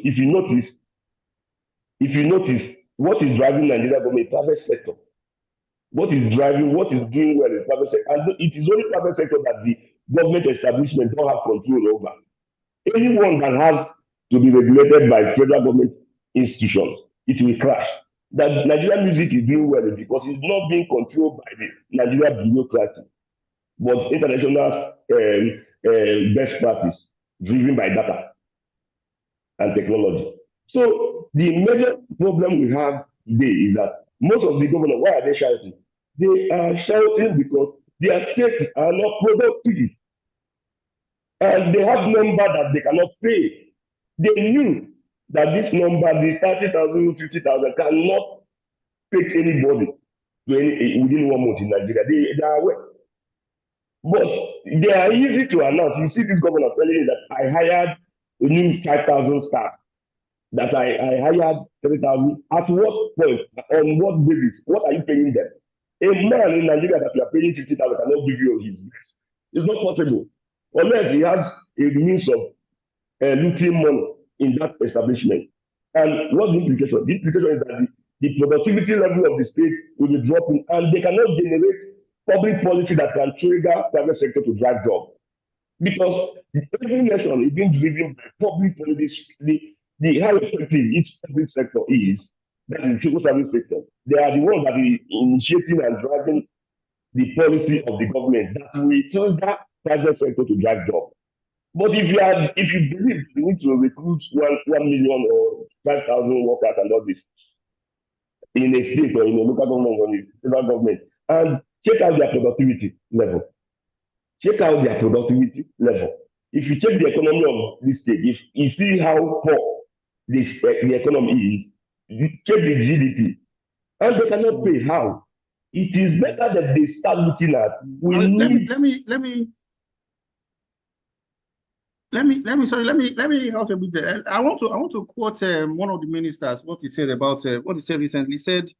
if you notice, what is driving Nigeria government? Private sector. What is doing well in private sector, and it is only private sector that the government establishment don't have control over. Anyone that has to be regulated by federal government institutions, it will crash. That Nigerian music is doing well because it's not being controlled by the Nigerian bureaucracy, but international best practice driven by data and technology. So the major problem we have today is that most of the governors, why are they shouting? They are shouting because their states are not productive. And they have number that they cannot pay. They knew that this number, the 30,000, 50,000, cannot take anybody within 1 month in Nigeria. They are aware. But they are easy to announce. You see this governor telling you that I hired a new 5,000 staff, that I hired 3,000. At what point? On what basis? What are you paying them? A man in Nigeria that you are paying 50,000 cannot give you his best. It's not possible. Unless he has a means of looting money in that establishment. And what's the implication? The implication is that the productivity level of the state will be dropping, and they cannot generate public policy that can trigger private sector to drive jobs. Because every nation is being driven by public policy. The how effective each public sector is, that is the civil service sector. They are the ones that are initiating and driving the policy of the government that will trigger private sector to drive jobs. But if you believe you need to recruit 1 million or 5,000 workers and all this in a state or in a local government or in a federal government, and check out their productivity level. Check out their productivity level. If you check the economy of this state, if you see how poor the economy is, check the GDP, and they cannot pay. How? It is better that they start looking at. Let me help a bit there. I want to quote one of the ministers, what he said recently. He said,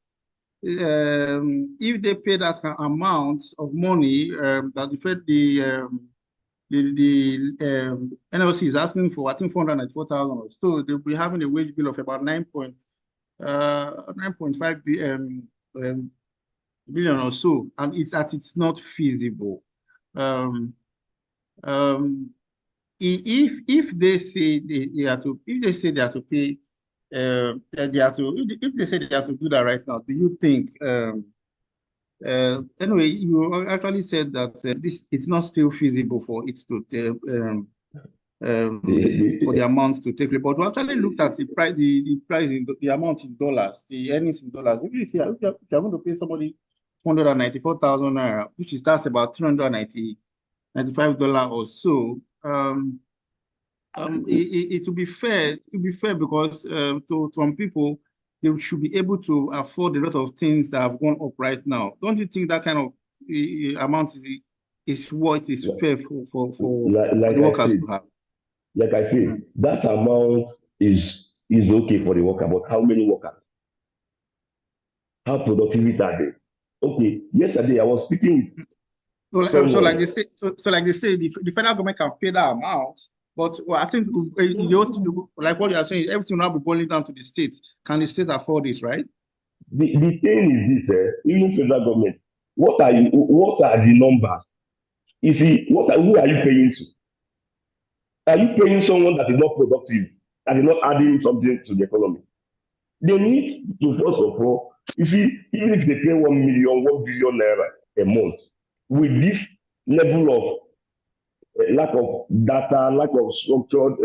if they pay that amount of money that the NLC is asking for, I think 494,000 or so, they'll be having a wage bill of about 9.5 billion or so, and it's not feasible. If they say they have to pay, if they say they have to do that right now, do you think? Anyway, you actually said that it's not still feasible for it to for the amount to take place. But we actually looked at the price, the amount in dollars, the earnings in dollars. If you're going to pay somebody 494,000 naira, that's about $395 or so. It will be fair. Because to some people, they should be able to afford a lot of things that have gone up right now. Don't you think that kind of amount is what is fair for the workers to have? Like I said, that amount is okay for the worker, but how many workers? How productive are they? Okay, yesterday I was speaking with so like they say, the federal government can pay that amount, but I think like what you are saying, everything will now be boiling down to the states. Can the state afford it, right? The thing is this, even federal government, what are the numbers? You see, who are you paying to? Are you paying someone that is not productive, that is not adding something to the economy? They need to, first of all, you see, even if they pay 1 billion naira a month, with this level of lack of data, lack of structured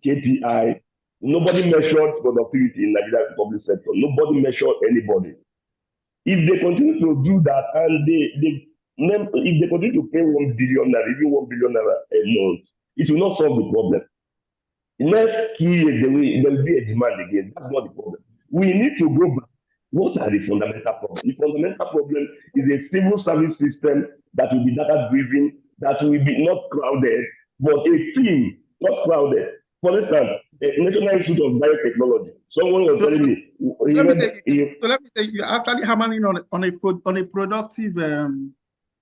KPI, nobody measured productivity in Nigerian public sector. Nobody measured anybody. If they continue to do that, and if they continue to pay 1 billion naira, even 1 billion naira a month, it will not solve the problem. Next 2 years, there will be a demand again. That's not the problem. We need to go back. What are the fundamental problems? The fundamental problem is a civil service system that will be data-driven, that will be not crowded, but a team, not crowded. For instance, National Institute of Biotechnology. Someone was telling me. Let me say, you're actually hammering on a productive.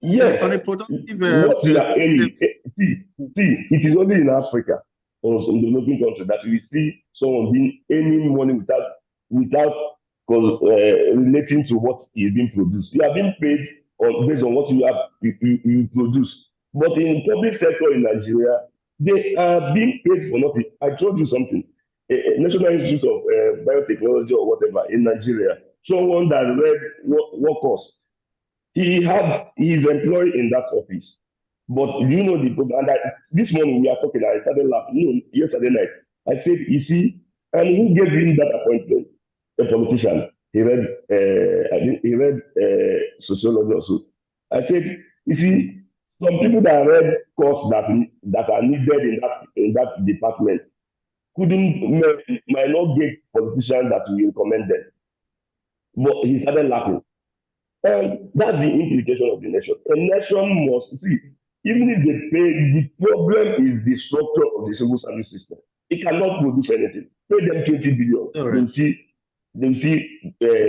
Yes. On a productive. What you are aiming. See, it is only in Africa in the developing country that we see someone being earning money without relating to what is being produced. You are being paid based on what you produce. But in public sector in Nigeria, they are being paid for nothing. I told you something. A National Institute of Biotechnology or whatever in Nigeria, someone that read workers, he is employed in that office. But you know the problem. And this morning we are talking, I started laughing. Yesterday night, I said, you see, and who gave him that appointment? A politician. He read, I think he read sociology also. I said, you see, some people that read course that are needed in that department might not get politicians that will recommend them. But he started laughing. And that's the implication of the nation. A nation must see, even if they pay, the problem is the structure of the civil service system. It cannot produce anything. Pay them 20 billion. Right. They'll see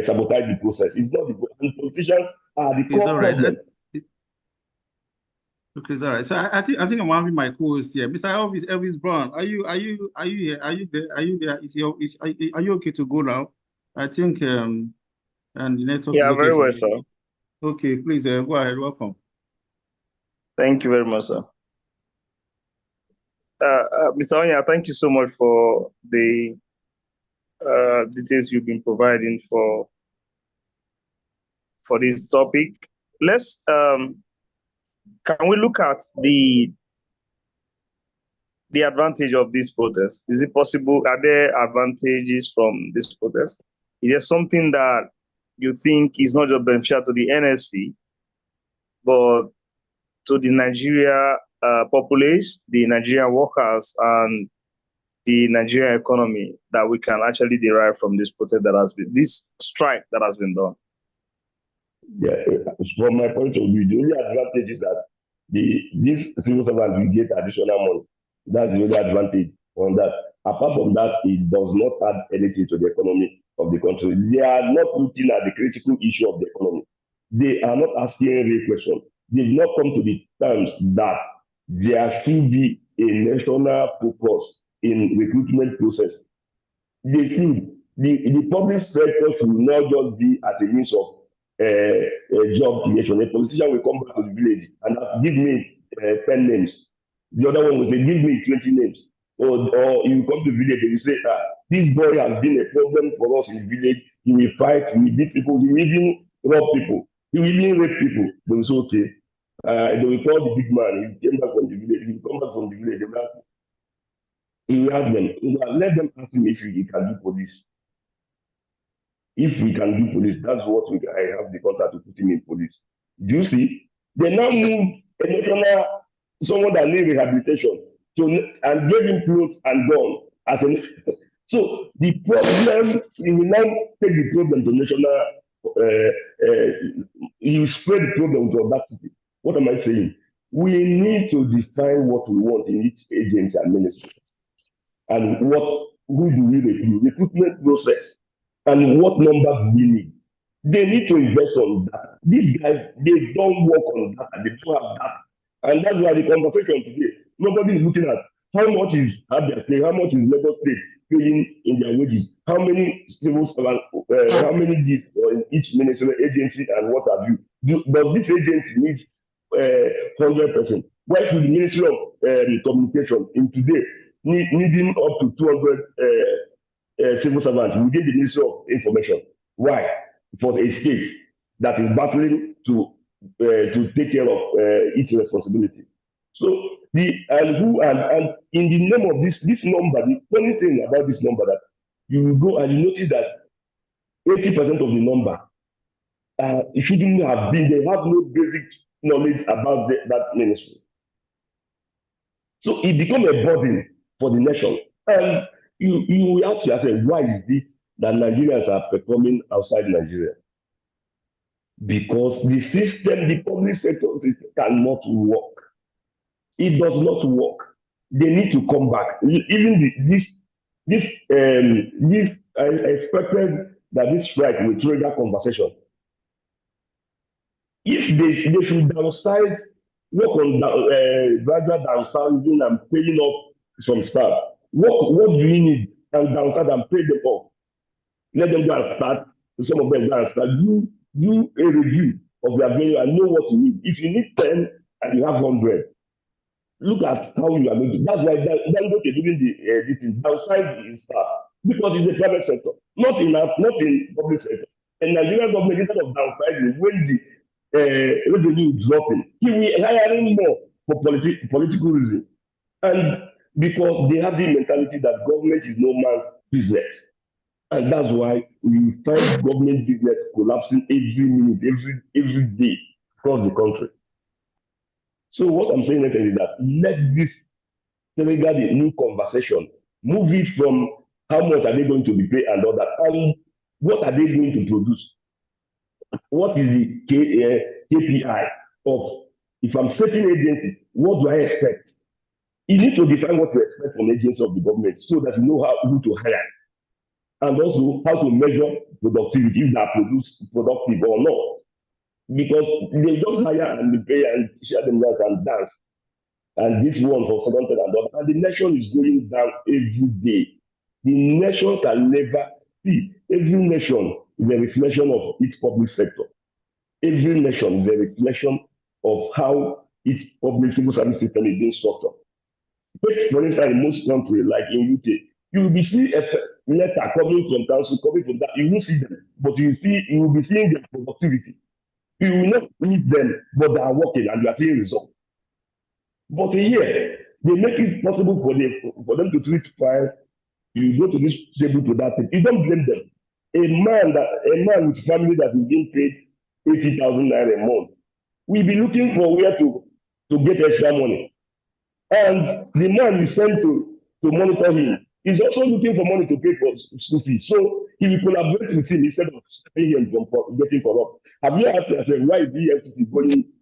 sabotage the process. It's not the problem. And politicians are the It's core all right. problem. Okay, it's all right. So I think I'm having my co-host here. Mr. Elvis Brown, are you here? Are you there? Are you there? Are you okay to go now? I think and the network is Yeah, okay very for well, you. sir. Okay, please go ahead. Welcome. Thank you very much, sir. Mr. Onya, thank you so much for the details you've been providing for this topic. Let's can we look at the advantage of this protest? Is it possible? Are there advantages from this protest? Is there something that you think is not just beneficial to the NFC, but to the Nigeria populace, the Nigerian workers, and the Nigerian economy that we can actually derive from this protest this strike that has been done? Yeah, from my point of view, the only advantage is that these civil servants will get additional money. That's the only advantage on that. Apart from that, it does not add anything to the economy of the country. They are not looking at the critical issue of the economy. They are not asking any question. They've not come to the terms that there should be a national focus in recruitment process. They should. The public sector should not just be as a means of job creation. A politician will come back to the village and give me 10 names. The other one will say, give me 20 names. Or you come to the village and you say, this boy has been a problem for us in the village. He will fight, he will beat people, he will even rob people, he will even rape people. They will say, okay. They will call the big man. He came back from the village. He will come back from the village. He will ask them. Let them ask him if he can do police. If we can do police, that's what I have the contact to put him in police. Do you see? They now move a national, someone that needs rehabilitation and gave him clothes and gun. So the problem, he will now take the problem to national, he will spread the problem to audacity. What am I saying? We need to define what we want in each agency and ministry. And who do we recruit? Recruitment process. And what number do we need? They need to invest on that. These guys, they don't work on that. They don't have that. And that's why the conversation today, nobody is looking at how much is Abia State, how much is Lagos State paying in their wages, how many civil servants, how many these in each ministerial agency, and what have you. Does this agency need 100%? Why should the Ministry of Communication in today needing up to 200 civil servants within the Ministry of Information? Why? For a state that is battling to take care of its responsibility. So and in the name of this number, the funny thing about this number that you will go and you notice that 80% of the number it shouldn't have been. They have no basic knowledge about that ministry. So it becomes a burden for the nation. And you will ask yourself, why is it that Nigerians are performing outside Nigeria? Because the system, the public sector cannot work. It does not work. They need to come back. Even I expected that this strike will trigger conversation. If they should downsize, work on gradual downsizing and paying off some staff. What do you need? And downstart and pay them off. Let them go and start. Some of them go and start. Do a review of their value and know what you need. If you need 10 and you have 100, look at how you are going to. That's why Dangote doing the downside is staff because it's a private sector, not in public sector. And Nigerian government, instead of downsizing, when the revenue is dropping, he will hiring more for political reasons. And because they have the mentality that government is no man's business. And that's why we find government business collapsing every minute, every day across the country. So what I'm saying is that let this trigger the new conversation, move it from how much are they going to be paid and all that, and what are they going to produce? What is the KPI of, if I'm setting agency, what do I expect? You need to define what you expect from agencies of the government so that you know who to hire, and also how to measure productivity, if they are productive or not. Because they just hire and they pay and share themselves and dance. And this one for 700 and all. And the nation is going down every day. The nation can never see. Every nation is a reflection of its public sector. Every nation is a reflection of how its public civil service system is being structured. Take, for instance, in most countries, like in UK, you will be seeing a letter coming from council, coming from that. You will see them, but you will be seeing their productivity. You will not meet them, but they are working and you are seeing results. But here, they make it possible for them to tweet file. You go to this table to that thing. You don't blame them. A man with family that is being paid 80,000 naira a month will be looking for where to get extra money. And the man you send to monitor him is also looking for money to pay for school fees. So he will collaborate with him instead of stopping him from getting corrupt. Have you asked yourself why is the EFCC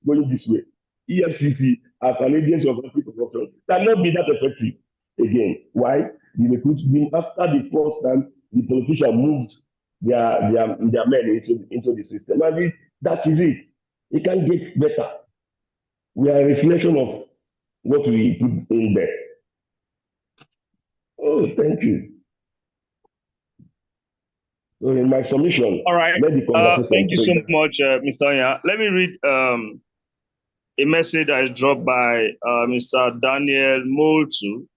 going this way? EFCC as an agency of anti-corruption cannot be that effective again. Why? After the first time the politician moved their men into the system. And that is it. It can get better. We are a reflection of what we put in there. Oh, thank you. So in my submission, all right. Thank you so much, Mr. Onya. Let me read a message that is dropped by Mr. Daniel Moltu.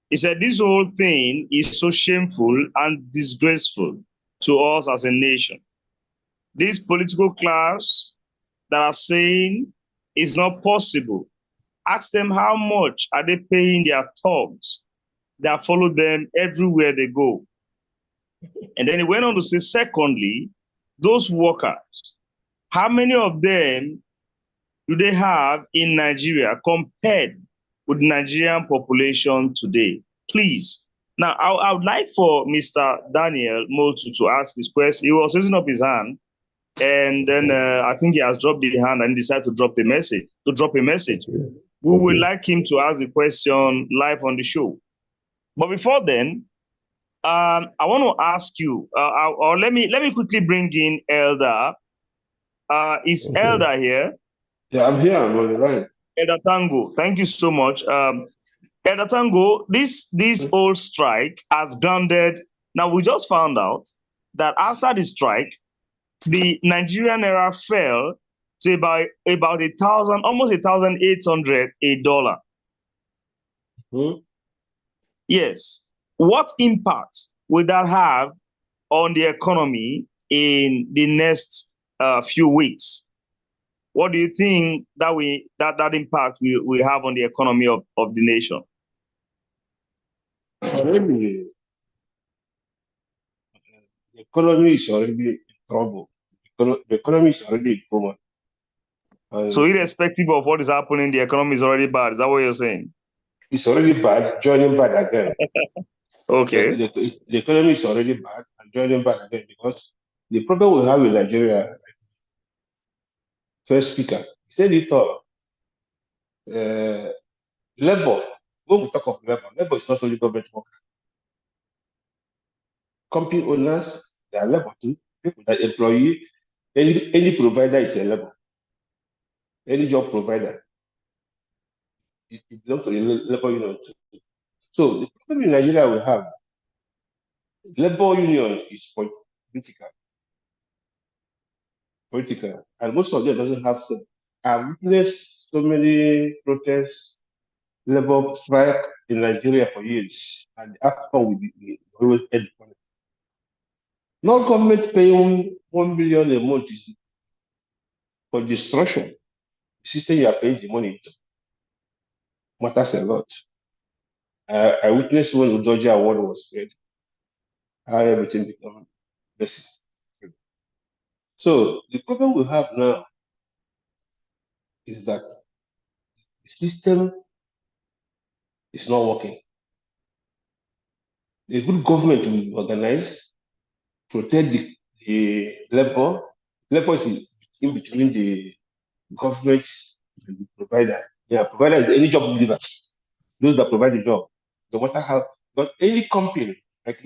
He said, this whole thing is so shameful and disgraceful to us as a nation. This political class that are saying it's not possible. Ask them how much are they paying their thugs that follow them everywhere they go. And then he went on to say, secondly, those workers, how many of them do they have in Nigeria compared with the Nigerian population today? Please. Now, I would like for Mr. Daniel Motu to ask this question. He was raising up his hand, and then I think he has dropped the hand and decided to drop a message. We would like him to ask the question live on the show. But before then, I want to ask you, or let me quickly bring in Elder. Is Elder here? Yeah, I'm here. I'm on the line. Elder Tango, thank you so much. Elder Tango, this whole strike has grounded. Now we just found out that after the strike, the Nigerian naira fell to about 1,000, almost 1,800 $1. Yes. What impact will that have on the economy in the next few weeks? What do you think that impact will have on the economy of the nation? Already, the economy is already in trouble. The economy is already in trouble. So irrespective of what is happening, the economy is already bad. Is that what you're saying? It's already bad, joining bad again. Okay. The economy is already bad and joining bad again because the problem we have in Nigeria, first speaker, he said it all. Labor, when we talk of labor is not only government workers. Company owners, they are labor too. People that employ any provider is a labor. Any job provider, it belongs to the labor union too. So the problem in Nigeria we have, labor union is political, and most of them doesn't have some. I've witnessed so many protests, labor strike in Nigeria for years, and the outcome we always end on it. No government paying 1 million a month is for destruction. The system you are paying the money to matters a lot. I witnessed when Udoji Award was created, how everything became this. So the problem we have now is that the system is not working. A good government will organize, protect the labor. Labor is in between the government and the provider. Yeah, provider is any job giver. Those that provide the job, no matter how. But any company, like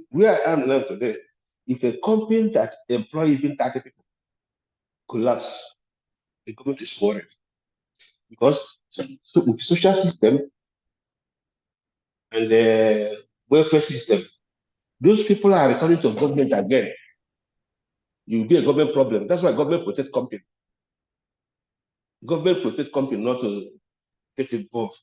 where I am now today, if a company that employs even 30 people collapse, the government is worried because so with social system and the welfare system, those people are returning to government again. You'll be a government problem. That's why government protect company. Government protect company not to get involved.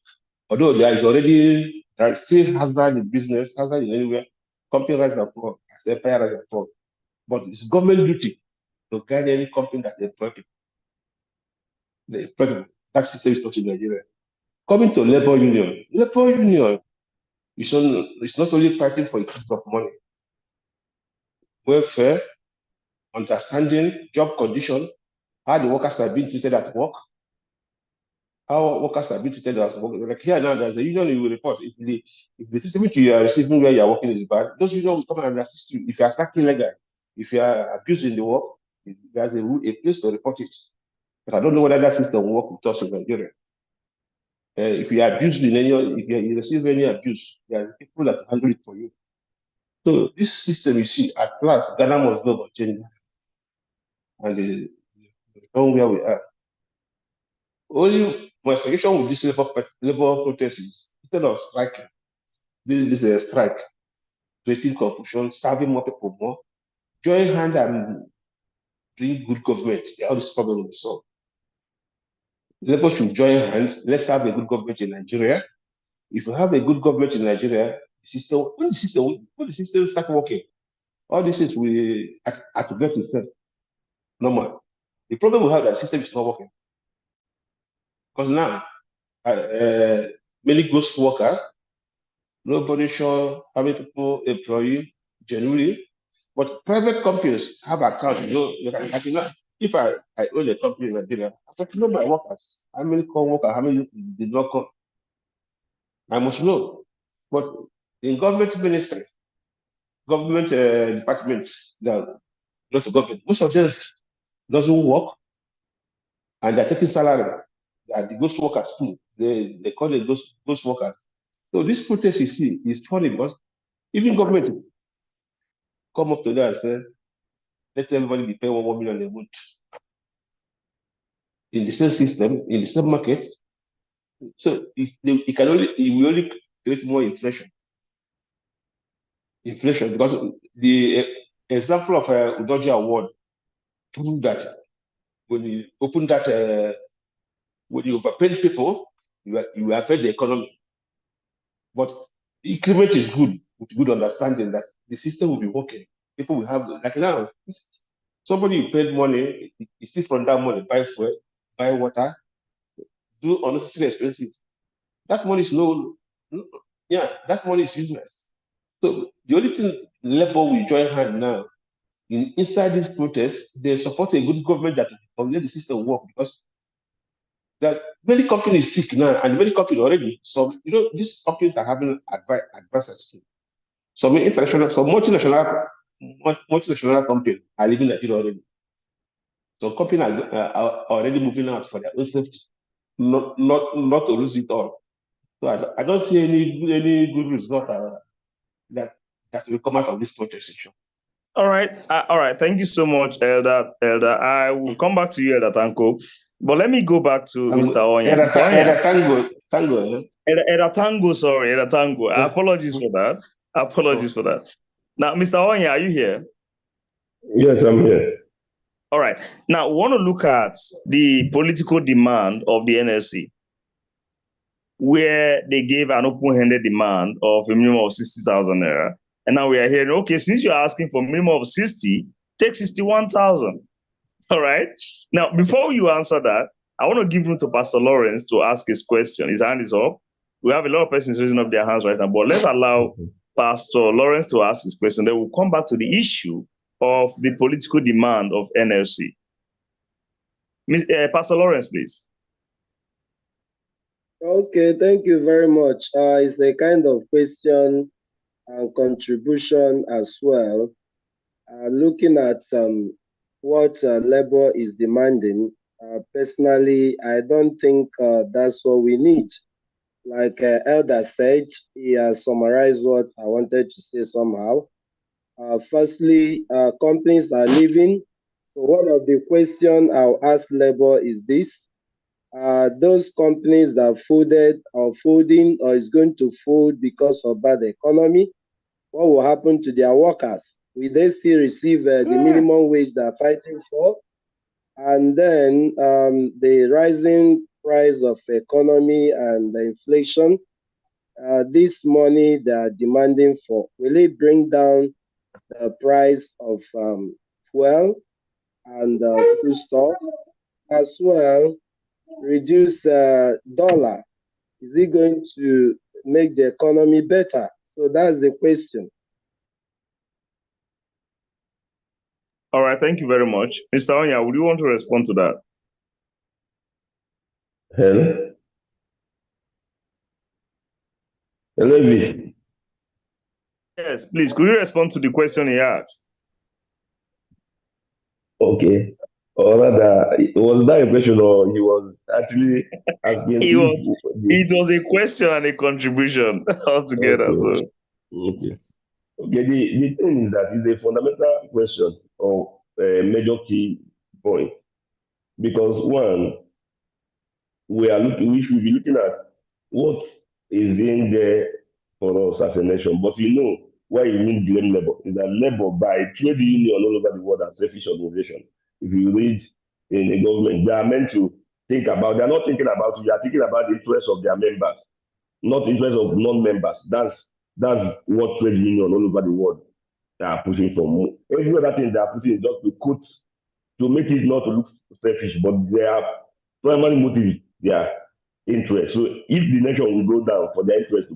Although there is still hazard in business, hazard in anywhere, company rise and fall, as empire rise and fall. But it's government duty to guide any company that employ people. That system is not in Nigeria. Coming to labor union is not only fighting for a piece of money, welfare, understanding, job condition, how the workers are being treated at work, how workers are being treated at work. Like here now, there's a union you will report. If the system you are receiving where you are working is bad, those unions will come and assist you. If you are stuck illegal, if you are abused in the work, there's a place to report it. But I don't know whether that system will work with us in Nigeria. If you are abused in if you receive any abuse, there are people that handle it for you. So this system, you see, at last, Ghana must go about change, and the where we are. Only my suggestion with this labor protest is instead of striking, this is a strike, creating confusion, serving more people more, join hand and bring good government. All this problem will be solved. Labor should join hands. Let's have a good government in Nigeria. If you have a good government in Nigeria, when the system start working, all these things will activate itself. Normal. The problem we have that system is not working. Because now, many ghost workers, nobody sure how many people employ genuinely, but private companies have accounts. If I own a company in Nigeria, I have to know my workers, how many come work, how many did not come. I must know. But in government ministry, government departments, just the government, most of them doesn't work and they're taking salary. The ghost workers too. They call it ghost workers. So this protest you see is funny because even government come up to that and say, let everybody be paying 1 million a month. In the same system, in the same market. So it will only create more inflation. Inflation, because the example of Udoji Award proved that when you open that, when you overpay people, you affect the economy. But increment is good, with good understanding that the system will be working. People will have, like now, somebody you paid money, you see from that money, buy fuel, buy water, do unnecessary expenses. That money is that money is useless. So the only thing labor will join hand now inside this protest, they support a good government that will let the system work because that many companies sick now and many companies already. So these companies are having adversity. Some multinational companies are leaving Nigeria already. So companies are already moving out for their own safety, not to lose it all. So I don't see any good result that will come out of this protest. All right. Thank you so much, Elder. I will come back to you, Elder Tanko. But let me go back to Mr. Onya. Elder Tango. Eratango, sorry, Eratango. Apologies for that. Apologies for that. Now, Mr. Onya, are you here? Yes, I'm here. All right. Now, we want to look at the political demand of the NLC, where they gave an open-handed demand of a minimum of 60,000 naira. And now we are hearing, okay, since you're asking for a minimum of 60, take 61,000. All right. Now, before you answer that, I want to give room to Pastor Lawrence to ask his question. His hand is up. We have a lot of persons raising up their hands right now, but let's allow Pastor Lawrence to ask his question. Then we'll come back to the issue of the political demand of NLC. Pastor Lawrence, please. Okay, thank you very much. It's a kind of question and contribution as well. Looking at what labor is demanding, personally, I don't think that's what we need. Like Elder said, he has summarized what I wanted to say somehow. Firstly, companies are leaving. So one of the questions I'll ask labor is this. Those companies that folded or folding or is going to fold because of bad economy, what will happen to their workers? Will they still receive the minimum wage they're fighting for? And then the rising price of economy and the inflation, this money they're demanding for, will it bring down the price of fuel and foodstuff, as well reduce dollar? Is it going to make the economy better? So that's the question. All right, thank you very much. Mr. Onya, would you want to respond to that? Hello? Hello, V. Yes, please. Could you respond to the question he asked? Okay. Or rather, was that a question or he was actually asking? It was a question and a contribution altogether. Okay. So. Okay. Okay, the thing is that it's a fundamental question of a major key point. Because one, we should be looking at what is being there for us as a nation. But you know why you need blame labor is that labor by trade union all over the world are selfish organization. If you read in the government, they are meant to think about, they're not thinking about you, they are thinking about the interests of their members, not the interests of non-members. That's what trade union all over the world they are pushing for. Every other thing they are pushing is just to make it not to look selfish, but their primary motive is their interest. So if the nation will go down for their interest to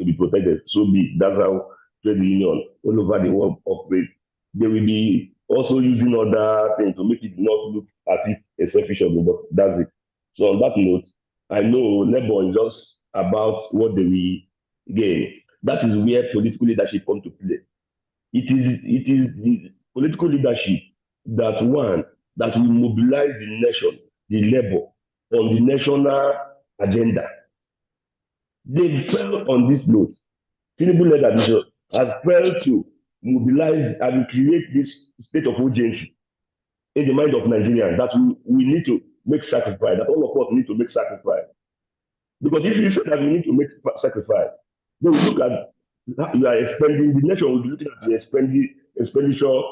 be protected, so be it. That's how trade union all over the world operate. They will be also using other things to make it not look as if a selfish of but that's it. So on that note, I know labor is just about what they will gain. That is where political leadership comes to play. It is the political leadership that will mobilize the nation, the labor, on the national agenda. They fell on this note. Tinubu led administration has failed to mobilize and create this state of urgency in the mind of Nigerians that we need to make sacrifice, that all of us need to make sacrifice. Because if you say that we need to make sacrifice, then we look at you are expending, the nation will be looking at the expenditure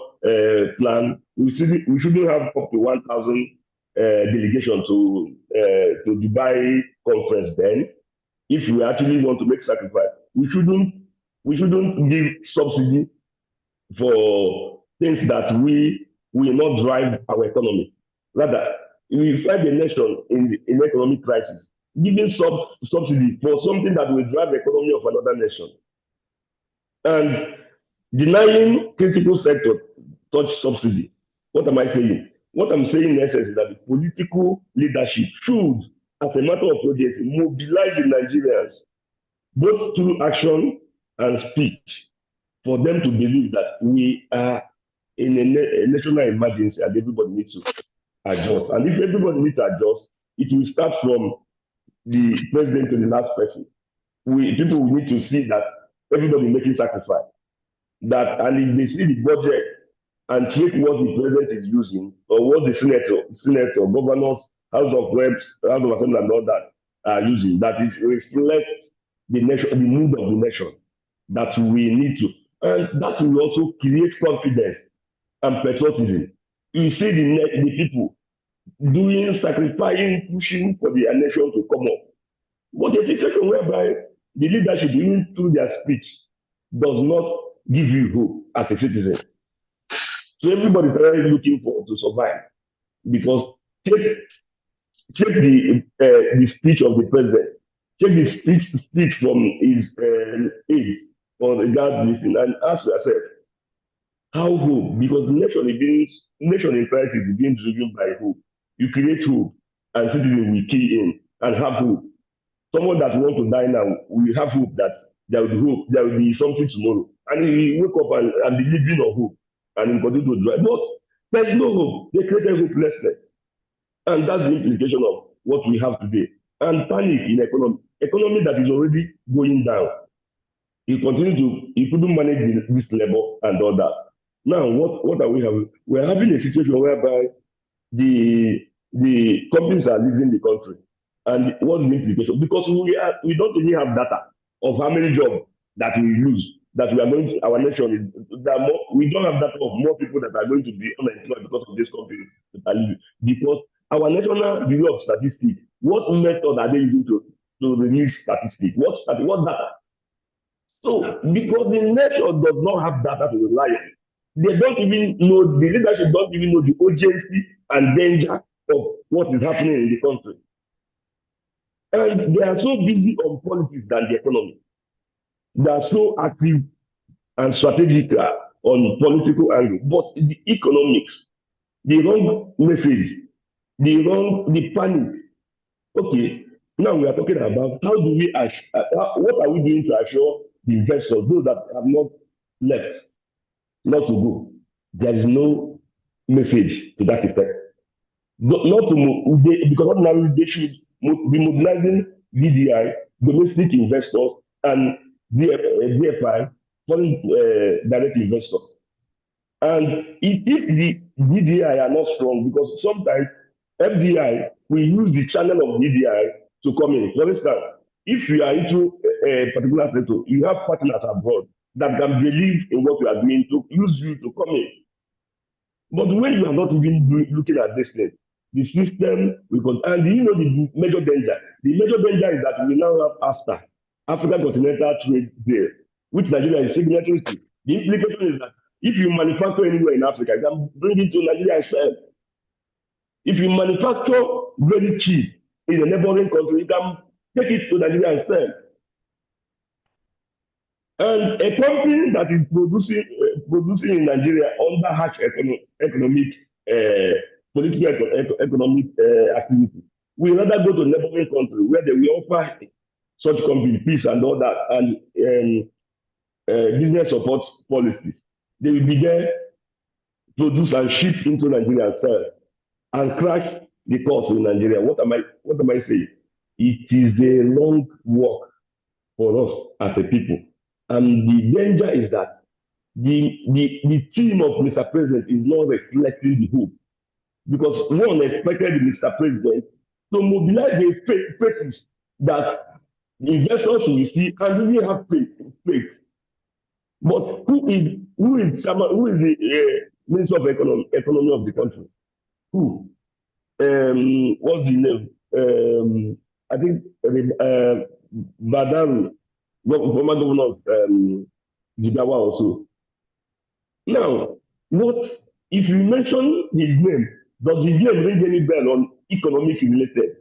plan. We shouldn't have up to 1,000 delegation to Dubai conference then. If we actually want to make sacrifice, we shouldn't give subsidy for things that will not drive our economy. Rather, we find the nation in economic crisis, giving subsidy for something that will drive the economy of another nation. And denying critical sector touch subsidy. What am I saying? What I'm saying in essence is that the political leadership should, as a matter of urgency, mobilize the Nigerians, both through action and speech, for them to believe that we are in a national emergency and everybody needs to adjust. And if everybody needs to adjust, it will start from the president to the last person. People will need to see that everybody making sacrifice. And if they see the budget and check what the president is using or what the senator, governors, House of Reps, House of Assembly, and all that, are using that is reflect the nation, the mood of the nation that we need to, and that will also create confidence and patriotism. You see the people doing, sacrificing, pushing for their nation to come up. But a situation whereby the leadership, even through their speech, does not give you hope as a citizen. So everybody is really looking for to survive because check the speech of the president, check the speech from his aide on regard this thing, and ask yourself how hope, because the nation in crisis is being driven by hope. You create hope, and citizens will key in and have hope. Someone that wants to die now will have hope that there will be hope, there will be something tomorrow, and he wake up and be living on hope, and he continue to drive. But there's no hope. They created hopelessness, and that's the implication of what we have today. And panic in economy that is already going down. He couldn't manage this level and all that. Now, what are we having? We're having a situation whereby the companies are leaving the country. And what's the implication? Because we don't really have data of how many jobs that we lose, that we are going to, our nation is, we don't have data of more people that are going to be unemployed because of this company that are leaving. Because our National Bureau of Statistics, what method are they using to release statistics? What data? So, because the nation does not have data to rely on, they don't even know, the leadership don't even know the urgency and danger of what is happening in the country. And they are so busy on politics than the economy. They are so active and strategic on political angle, but the economics, the wrong message, the panic. Okay, now we are talking about how do we what are we doing to assure the investors, those that have not left, not to go. There is no message to that effect. Not to move, because ordinarily they should be mobilizing DDI, domestic investors, and DFI, foreign direct investors. And if the DDI are not strong, because sometimes FDI will use the channel of DDI to come in. For instance, if you are into a particular sector, you have partners abroad that can believe in what you are doing to use you to come in. But when you are not even looking at this thing, the system will continue. And you know the major danger? The major danger is that we now have AFTA, African Continental Trade Deal, which Nigeria is signatory to. The implication is that if you manufacture anywhere in Africa, you can bring it to Nigeria and sell. If you manufacture very cheap in a neighboring country, you can take it to Nigeria and sell. And a company that is producing in Nigeria under harsh economic, political economic activity will rather go to neighboring country where they will offer such company peace and all that and business support policies. They will be there, produce and ship into Nigeria and sell, and crash the cost in Nigeria. What am I saying? It is a long walk for us as a people. And the danger is that the team of Mr. President is not reflecting the hope. Because one expected Mr. President to mobilize the faces that the investors will see and really have faith. But who is the Minister of Economy of the country? Who? What's the name? I think Badaru, former governor of Jigawa also. Now, what if you mention his name? Does his name ring any bell on economic related?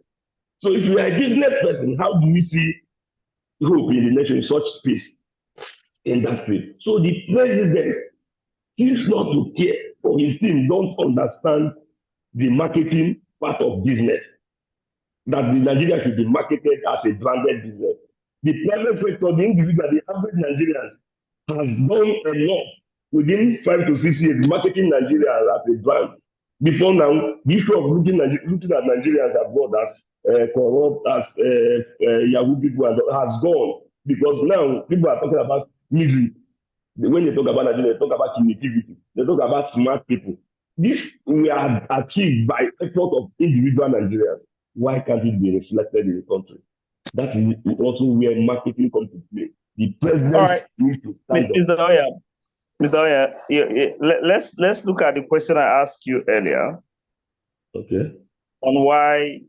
So if you are a business person, how do you see hope in the nation in such space in that field? So the president seems not to care, or his team don't understand the marketing part of business. That the Nigeria should be marketed as a branded business. The private sector, the individual, the average Nigerian has done enough within 5 to 6 years marketing Nigeria as a brand. Before now, the issue of looking at Nigerians abroad as corrupt, as Yahoo people has gone, because now people are talking about misery. When they talk about Nigeria, they talk about creativity, they talk about smart people. This we are achieved by effort of individual Nigerians. Why can't it be reflected in the country? That is also where marketing comes to play. The president All right, needs to stand up. Mr. Oya, let's look at the question I asked you earlier Okay. on why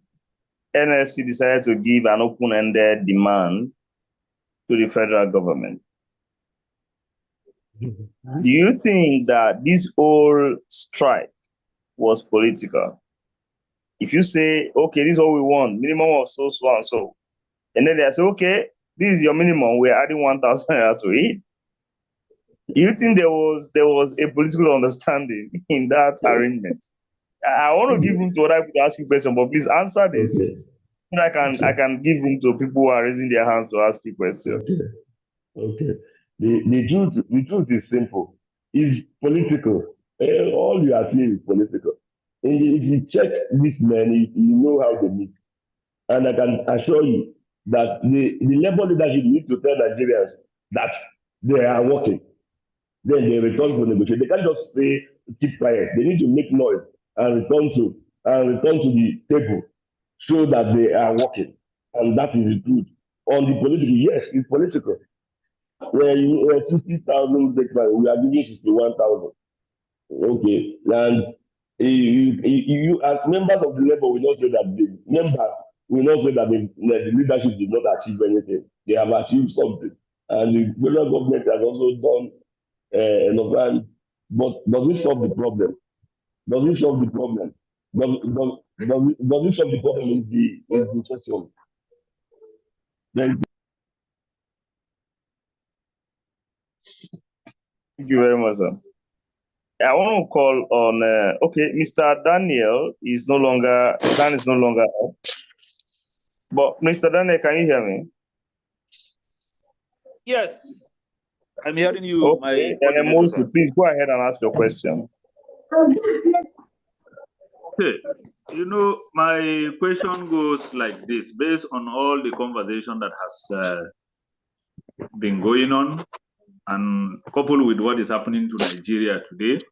NLC decided to give an open-ended demand to the federal government. Do you think that this whole strike was political? If you say, okay, this is what we want, minimum of so and so, and then they say, okay, this is your minimum, we're adding 1,000 naira to it. Do you think there was a political understanding in that arrangement? I want to give room to other people to ask you questions, but please answer this. Okay. So I can give room to people who are raising their hands to ask you questions. Okay. Okay. The truth is simple. It's political. All you are seeing is political. And if you check these men, you know how they meet. And I can assure you that the labor leadership needs to tell Nigerians that they are working. Then they return to negotiate. They can't just say keep quiet. They need to make noise and return to the table, show that they are working. And that is the truth. On the political, yes, it's political. When you 60,000 breakfast, we are giving 61,000. Okay, and you as members of the labor will not say that the members will not say that the leadership did not achieve anything. They have achieved something, and the federal government has also done enough. But does it solve the problem? Does it solve the problem? Does it solve the problem is the question. Then Thank you very much, sir. I want to call on, okay, Mr. Daniel is no longer, his hand is no longer up. But Mr. Daniel, can you hear me? Yes, I'm hearing you, Okay, my and coordinator, sir. please go ahead and ask your question. Okay, you know, my question goes like this, based on all the conversation that has been going on, and coupled with what is happening to Nigeria today,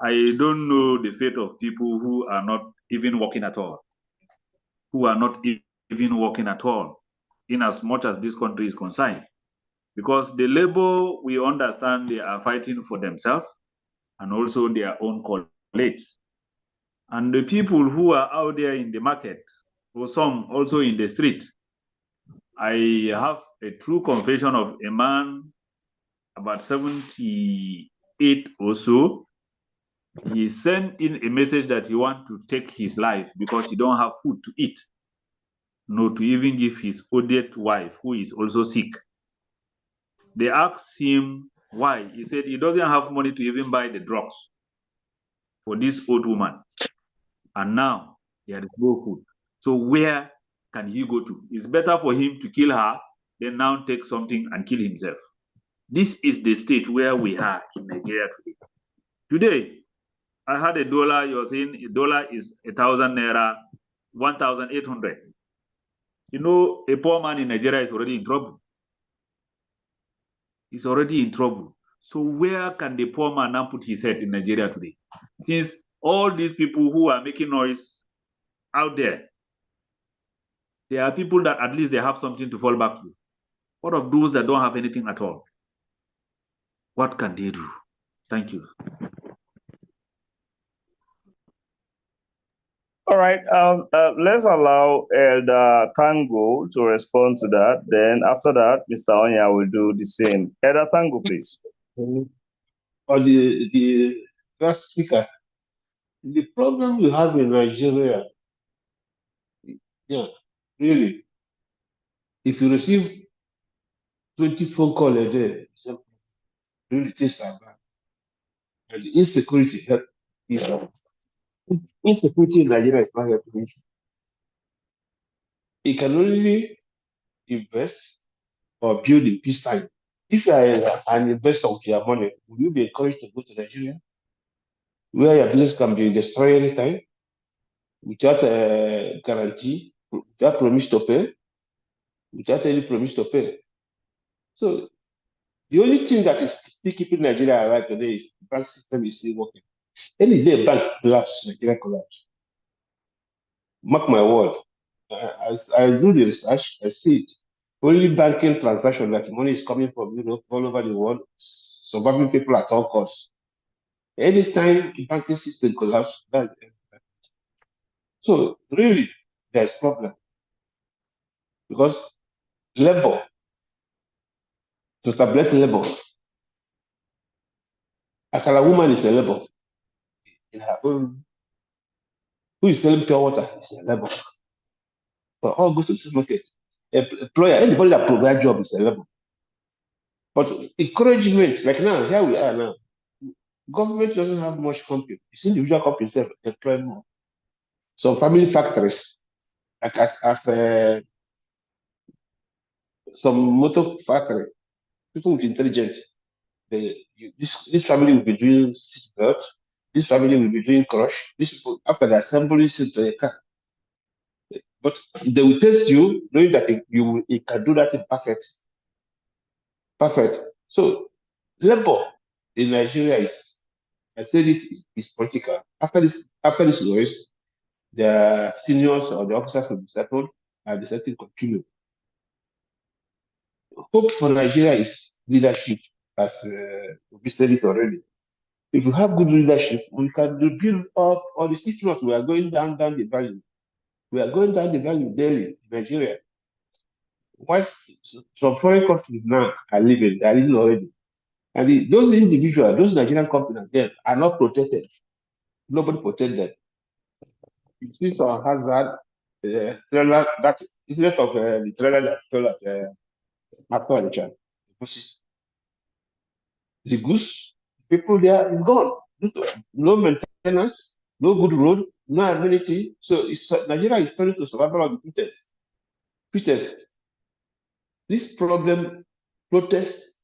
I don't know the fate of people who are not even working at all, in as much as this country is concerned. Because the labor, we understand they are fighting for themselves and also their own colleagues. And the people who are out there in the market, or some also in the street, I have a true confession of a man about 78 or so. He sent in a message that he wants to take his life because he don't have food to eat, nor to even give his odious wife, who is also sick. They asked him why. He said he doesn't have money to even buy the drugs for this old woman. And now there is no food. So where can he go to? It's better for him to kill her than now take something and kill himself. This is the state where we are in Nigeria today. Today, I had $1. You're saying $1 is 1,000 naira, 1,800. You know, a poor man in Nigeria is already in trouble. He's already in trouble. So where can the poor man now put his head in Nigeria today? Since all these people who are making noise out there are people that at least they have something to fall back to. What of those that don't have anything at all? What can they do? Thank you. All right, let's allow Elder Tango to respond to that. Then after that, Mr. Onya will do the same. Elder Tango, please. Or the last speaker, the problem we have in Nigeria, yeah, really, if you receive 20 phone calls a day, really things are bad. And the insecurity insecurity in Nigeria is not helping. It can only invest or build in peacetime. If you are an investor with your money, will you be encouraged to go to Nigeria, where your business can be destroyed anytime, without a guarantee, without promise to pay, without any promise to pay? So the only thing that is still keeping Nigeria alive today is the bank system is still working. Any day bank collapse, Nigeria collapse. Mark my word. As I do the research, I see it. Only banking transaction that money is coming from Europe all over the world, surviving people at all costs. Anytime the banking system collapses, so really there's problem because labor, to tablet labor, Akala woman is a labor in her own. Who is selling pure water is a labor. So all goes to the market. Employer, anybody that provides job is a labor. But encouragement, like now, here we are now. Government doesn't have much company. It's individual companies that employ more. So family factories, like some motor factory, people with intelligence, this family will be doing seatbelt, this family will be doing crush, this people after the assembly sit to a car. But they will test you, knowing that you can do that in perfect. Perfect. So labor in Nigeria is, I said it is political. After this noise, the seniors or the officers will be settled and the setting continue. Hope for Nigeria is leadership, as we said it already. If we have good leadership, we can build up all these. If not, we are going down the value. We are going down the value daily in Nigeria. Once some foreign countries now are living, they are living already. And those individuals, those Nigerian companies, then are not protected. Nobody protect them. It is on hazard. Trailer that instead of the trailer that fell at after the child. The goose, people there is gone. No maintenance, no good road, no amenity. So Nigeria is turning to survival of the fittest. Fittest. This problem, protest,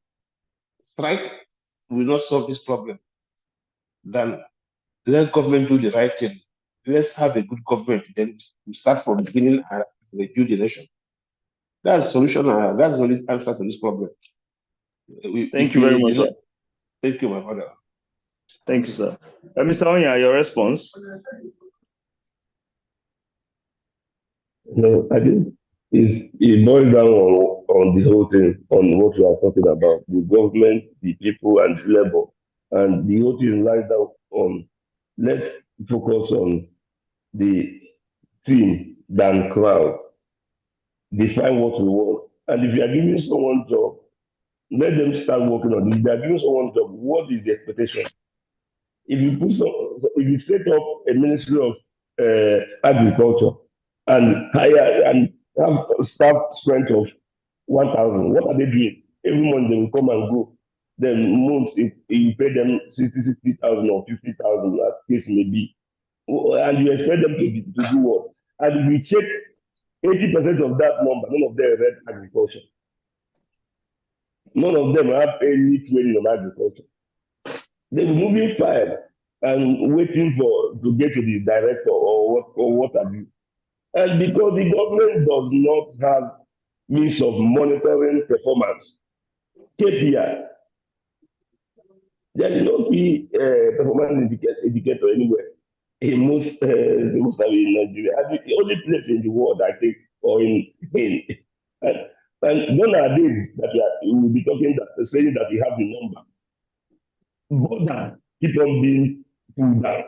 strike, will not solve this problem. Then let government do the right thing. Let's have a good government. Then we start from the beginning and rebuild the nation. That's the solution. That's the only answer to this problem. Thank you very much. Thank you, my brother. Thank you, sir. Mr. Onya, your response? No, I think it boils down on the whole thing, on what we are talking about, the government, the people, and the labor. And the whole thing lies down on, let's focus on the team than crowd. Define what we want. And if you are giving someone job, let them start working on it. If they are giving someone job, what is the expectation? If you set up a ministry of agriculture and hire and have a staff strength of 1,000, what are they doing? Every month they will come and go. Then months you pay them 60,000 or 50,000, as case may be, and you expect them to do what? And if you check 80% of that number, none of them read agriculture. None of them have any training on agriculture. They're moving file and waiting to get to the director or what have you. And because the government does not have means of monitoring performance, KPI, there will not be a performance indicator anywhere. In most in Nigeria, I think the only place in the world, I think, or and nowadays that we will be talking that saying that we have the number. Border keep on being pulled down.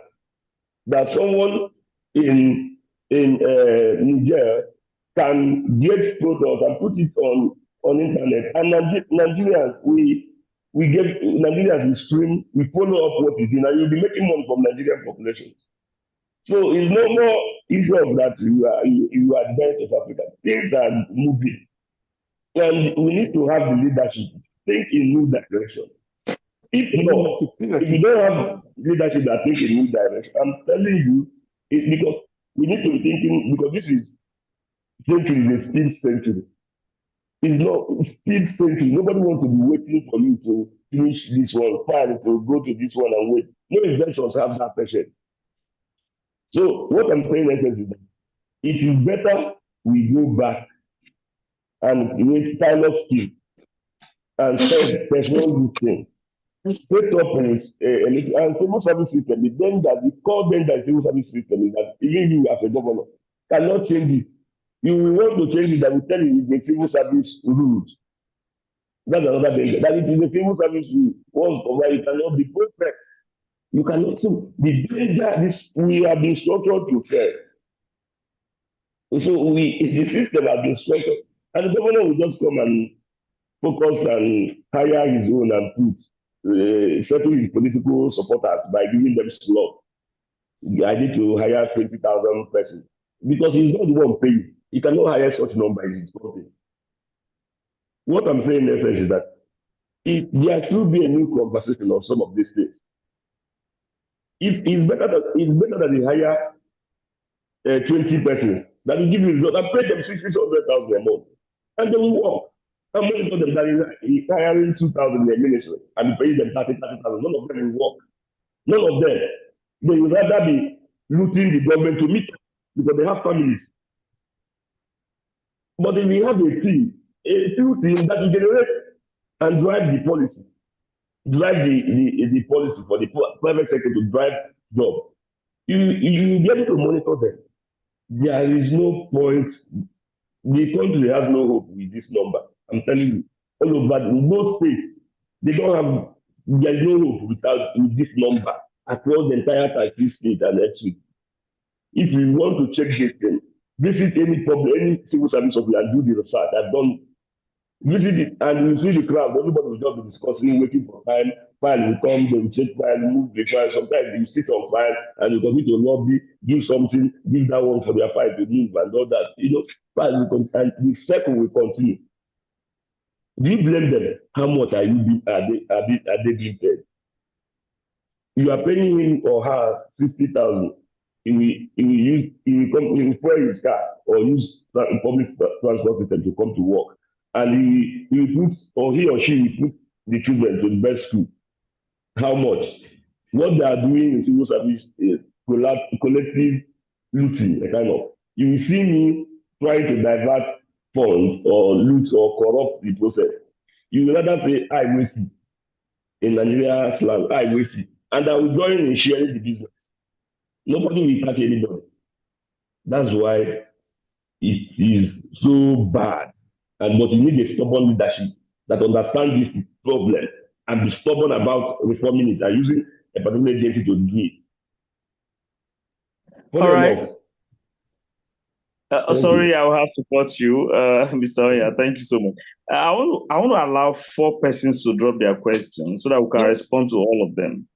That someone in Niger can get products and put it on internet. And Nigerians, we get Nigerians we stream, we follow up what is in, and you'll be making money from Nigerian population. So it's no more issue of that you are the best of Africa. Things are moving. And we need to have the leadership. Think in new direction. If you don't have leadership that thinks in new direction, I'm telling you, because we need to be thinking, because this is century, the speed century. It's not speed century. Nobody wants to be waiting for you to finish this one, fine, to go to this one and wait. No investors have that patience. So what I'm saying is that it is better we go back and create pilot scheme and perform this thing. Set up a civil service system. Then that we call them the civil service system is that even you as a governor cannot change it. You will want to change it, that will tell you it's a civil service rule. That's another danger. That it is a civil service rule. Once over, it cannot be perfect. You cannot. So the danger is we have been structured to fail. So the system has been structured, and the governor will just come and focus and hire his own and put settle his political supporters by giving them slot. I need to hire 20,000 persons because he's not the one paying. He cannot hire such number in his company. What I'm saying in essence is that there should be a new conversation on some of these things. It's better that they hire 20 persons that will give you results and pay them 600,000 a month, and they will work. And many of them that is hiring 2,000 in their ministry and paying them 30,000. None of them will work. None of them. They would rather be looting the government to meet because they have families. But if we have a team that will generate and drive the policy, drive the policy for the private sector to drive job, you will be able to monitor them. There is no point. The country has no hope with this number. I'm telling you, all over most states, they don't have. There is no hope with this number across the entire 30 state and everything. If you want to check this thing, visit any civil service office and do the research. I've done. Visit it and you see the crowd. Everybody will just be discussing, waiting for time. File will come, they will check file, move the file. Sometimes you sit on file and you continue to lobby, give something, give that one for their file to move and all that. File will continue, and the cycle will continue. Do you blame them? How much are they being paid? You are paying him or her 60,000. He will fuel his car or use public transport system to come to work. And he puts, or he or she will put the children to the best school. How much? What they are doing in civil service is collective looting, a kind of. You will see me trying to divert funds or loot or corrupt the process. You will rather say, I will see. In Nigeria slang, I will see. And I will join in sharing the business. Nobody will catch anybody. That's why it is so bad. But you need a stubborn leadership that understands this problem and be stubborn about reforming it and using a particular agency to do it. All right. Sorry, I will have to cut you, Mr. Oya. Thank you so much. I want to allow 4 persons to drop their questions so that we can respond to all of them.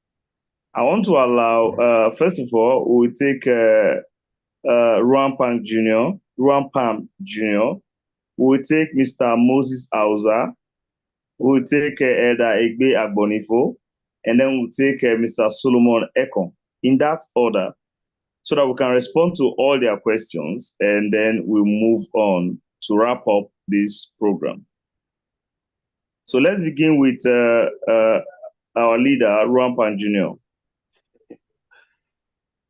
I want to allow, first of all, we'll take Ruan Pam Jr. We'll take Mr. Moses Auza. We'll take Elder Egbe Agbonifo. And then we'll take Mr. Solomon Ekon, in that order, so that we can respond to all their questions, and then we'll move on to wrap up this program. So let's begin with our leader, Ruan Pam Jr.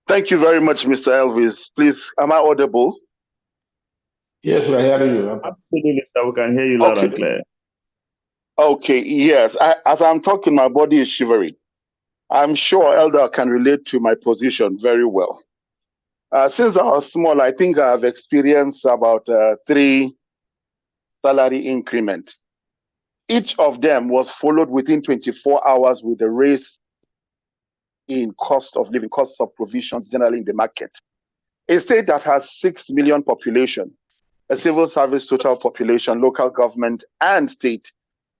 Thank you very much, Mr. Elvis. Please, am I audible? Yes, we're hearing you. Absolutely, sir. We can hear you loud and clear. Okay, yes. As I'm talking, my body is shivering. I'm sure Elder can relate to my position very well. Since I was small, I think I've experienced about 3 salary increments. Each of them was followed within 24 hours with a raise in cost of living, cost of provisions generally in the market. A state that has 6 million population, a civil service total population, local government, and state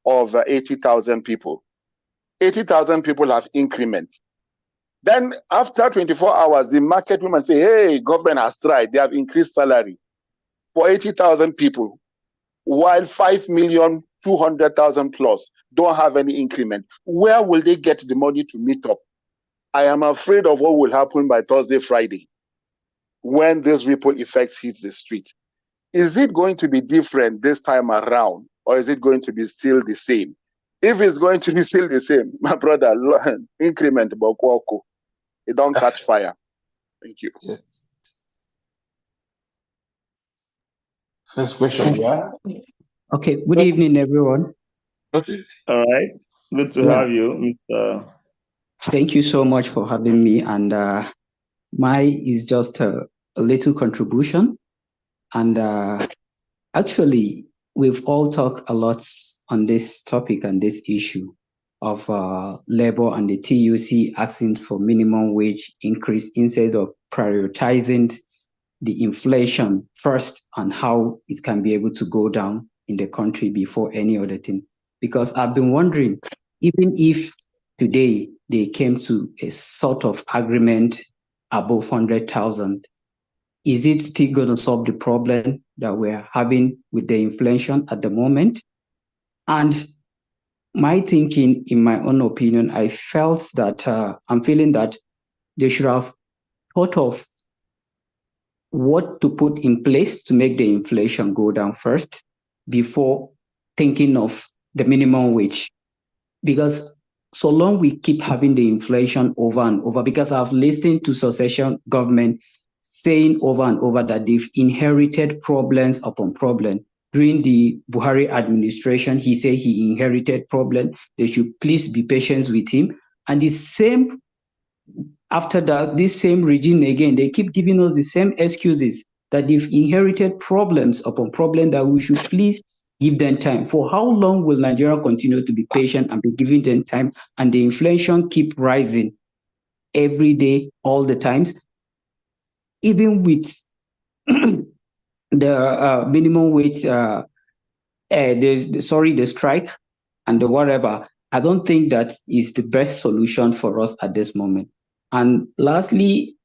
of 80,000 people. 80,000 people have increments. Then after 24 hours, the market women say, hey, government has tried. They have increased salary for 80,000 people, while 5,200,000 plus don't have any increment. Where will they get the money to meet up? I am afraid of what will happen by Thursday, Friday, when this ripple effects hit the streets. Is it going to be different this time around, or is it going to be still the same? If it's going to be still the same, my brother, increment Bokwoko, it don't catch fire. Thank you. First question, yeah. Okay, good evening, everyone. Okay. All right, good to have you, Mr. Thank you so much for having me. And mine is just a little contribution. And actually, we've all talked a lot on this topic and this issue of labor and the TUC asking for minimum wage increase instead of prioritizing the inflation first and how it can be able to go down in the country before any other thing. Because I've been wondering, even if today they came to a sort of agreement above 100,000, is it still going to solve the problem that we're having with the inflation at the moment? And my thinking, in my own opinion, I felt that I'm feeling that they should have thought of what to put in place to make the inflation go down first before thinking of the minimum wage. Because so long we keep having the inflation over and over, because I've listened to succession government saying over and over that they've inherited problems upon problem. During the Buhari administration, he said he inherited problems. They should please be patient with him. And the same, after that, this same regime again, they keep giving us the same excuses that they've inherited problems upon problems, that we should please give them time. For how long will Nigeria continue to be patient and be giving them time, and the inflation keep rising every day, all the times? Even with the minimum wage, the strike and the whatever, I don't think that is the best solution for us at this moment. And lastly,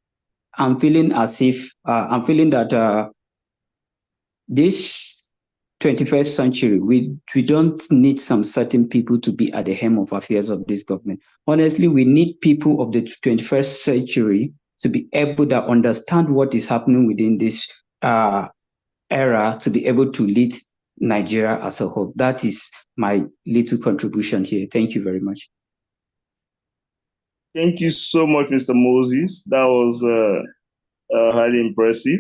I'm feeling that this 21st century, we don't need some certain people to be at the helm of affairs of this government. Honestly, we need people of the 21st century to be able to understand what is happening within this era, to be able to lead Nigeria as a whole. That is my little contribution here. Thank you very much. Thank you so much, Mr. Moses. That was highly impressive.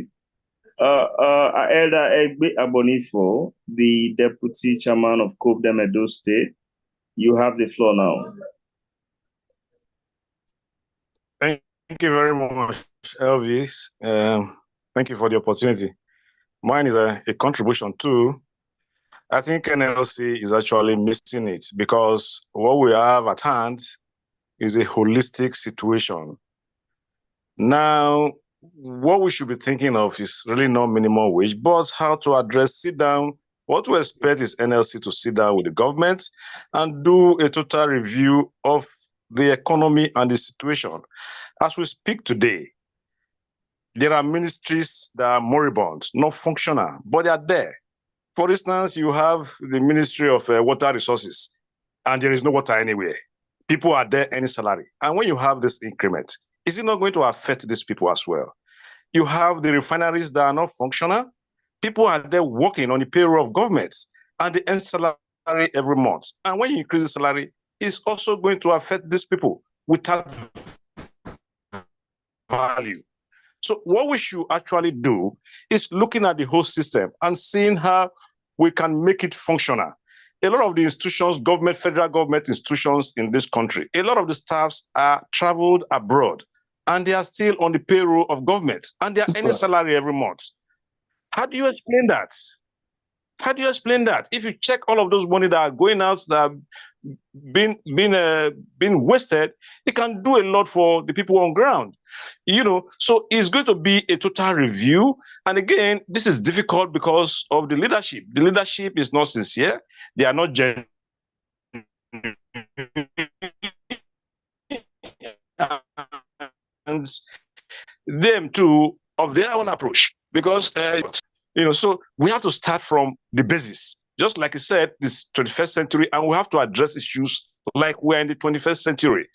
Elder Egbe Abonifo, the Deputy Chairman of COPDEM Edo State, you have the floor now. Thank you very much, Elvis. Thank you for the opportunity. Mine is a contribution too. I think NLC is actually missing it, because what we have at hand is a holistic situation. Now, what we should be thinking of is really not minimum wage, but how to address, sit down. What we expect is NLC to sit down with the government and do a total review of the economy and the situation. As we speak today, there are ministries that are moribund, not functional, but they are there. For instance, you have the Ministry of Water Resources, and there is no water anywhere. People are there earning salary. And when you have this increment, is it not going to affect these people as well? You have the refineries that are not functional. People are there working on the payroll of governments, and they earn salary every month. And when you increase the salary, it's also going to affect these people without value. So what we should actually do is looking at the whole system and seeing how we can make it functional. A lot of the institutions, government, federal government institutions in this country, a lot of the staffs are traveled abroad, and they are still on the payroll of government, and they are earning salary every month. How do you explain that? How do you explain that? If you check all of those money that are going out, that are being wasted, it can do a lot for the people on ground. So it's going to be a total review. And again, this is difficult because of the leadership. The leadership is not sincere. They are not genuine. And them too, of their own approach, because so we have to start from the basis. Just like I said, this 21st century, and we have to address issues like we're in the 21st century.